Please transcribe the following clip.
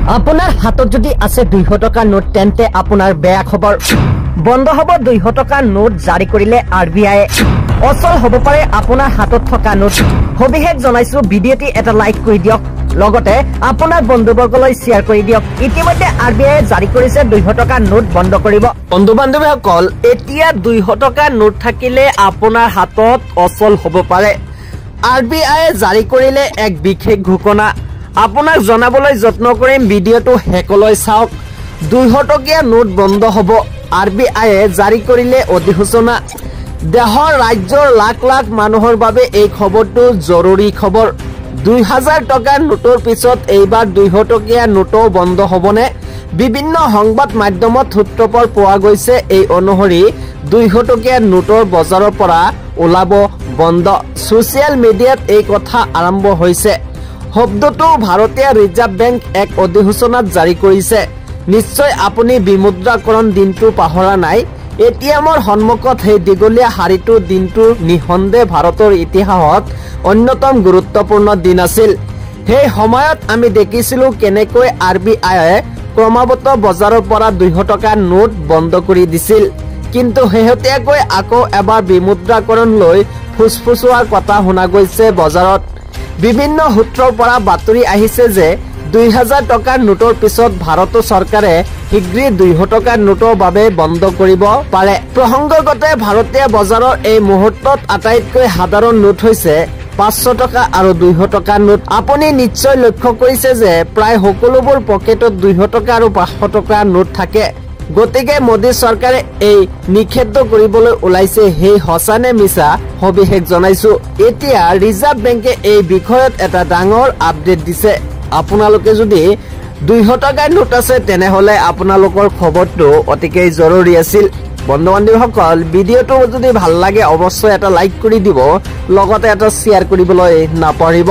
আপোনাৰ হাতত যদি আছে 200 টকাৰ নোট তেন্তে আপোনাৰ বেয়া খবৰ বন্ধ হ'ব 200 টকাৰ নোট জাৰি কৰিলে আৰবিআই অচল হ'ব পাৰে আপোনাৰ হাতত থকা নোট সবিশেষ জনাইছো ভিডিঅ'টি এটা লাইক কৰি দিয়ক লগতে আপোনাৰ বন্ধুবৰ্গলৈ শ্বেয়াৰ কৰি দিয়ক ইতিমধ্যে আৰবিআই জাৰি কৰিছে 200 টকাৰ নোট বন্ধ কৰিব বন্ধু বান্ধৱীসকল এতিয়া 200 টকাৰ নোট থাকিলে আপোনাৰ হাতত অচল হ'ব পাৰে আৰবিআই জাৰি কৰিলে এক বিশেষ ঘোষণা আপোনাক জনাবলৈ যত্ন কৰিম ভিডিঅ'টো হেকলৈ চাওক 200 টকীয়া নোট বন্ধ হ'ব আৰবিআইয়ে জাৰি কৰিলে অধিসূচনা দেশৰ ৰাজ্যৰ লাখ লাখ মানুহৰ বাবে এই খবৰটো জৰুৰী খবৰ 2000 টকাৰ নোটৰ পিছত এইবাৰ 200 টকীয়া নোটো বন্ধ হ'বনে বিভিন্ন সংবাদ মাধ্যমত সূত্ৰপৰ পোৱা গৈছে এই অনুসৰি 200 টকীয়া নোটৰ বজাৰৰ পৰা ওলাব বন্ধ ছ'চিয়েল মিডিয়াত এই কথা আৰম্ভ হৈছে শব্দটো ভাৰতীয় ৰিজাৰ্ভ বেংক এক অধিসূচনাত জাৰি কৰিছে নিশ্চয় আপুনি বিমুদ্ৰাকৰণ দিনটো পাহৰা নাই এটিএমৰ সন্মুখত সেই দীঘলীয়া শাৰীটো দিনটো নিঃসন্দেহে ভাৰতৰ ইতিহাসত অন্যতম গুৰুত্বপূৰ্ণ দিন আছিল সেই সময়ত আমি দেখিছিলো কেনেকৈ আৰবিআইয়ে ক্ৰমাগত বজাৰৰ পৰা 200 টকাৰ নোট বন্ধ কৰি দিছিল কিন্তু শেহতীয়াকৈ আকৌ এবাৰ বিমুদ্ৰাকৰণ লৈ ফুসফুসোৱাৰ কথা শুনা গৈছে বজাৰত বিভিন্ন সূত্ৰৰ পৰা বাতৰি আহিছে যে 2000 টকাৰ নোটৰ পিছত ভাৰত চৰকাৰে শীঘ্ৰে 200 টকাৰ নোটৰ বাবে বন্ধ কৰিব পাৰে প্ৰসংগগতে ভাৰতীয় বজাৰৰ এই মুহূৰ্তত আটাইতকৈ সাধাৰণ নোট হৈছে 500 টকা আৰু 200 টকাৰ নোট আপুনি নিশ্চয় লক্ষ্য কৰিছে যে প্ৰায় সকলোবোৰ পকেটত 200 টকা আৰু 500 টকাৰ নোট থাকে গতিকে মোদী চৰকাৰে এই নিষেধ কৰিবলৈ ওলাইছে সেই হসানে মিছা সবিশেষ জনাইছো এতিয়া ৰিজাৰ্ভ বেংকে এই বিষয়ত এটা ডাঙৰ আপডেট দিছে আপোনালোকে যদি 200 টকাৰ নোট আছে তেনেহলে আপোনালোকৰ খবৰটো অতিকৈ জৰুৰী আছিল বন্ধু বান্ধৱীসকল ভিডিঅ'টো যদি ভাল লাগে অৱশ্যই এটা লাইক কৰি দিব লগতে এটা শ্বেয়াৰ কৰিবলৈ নাপাহৰিব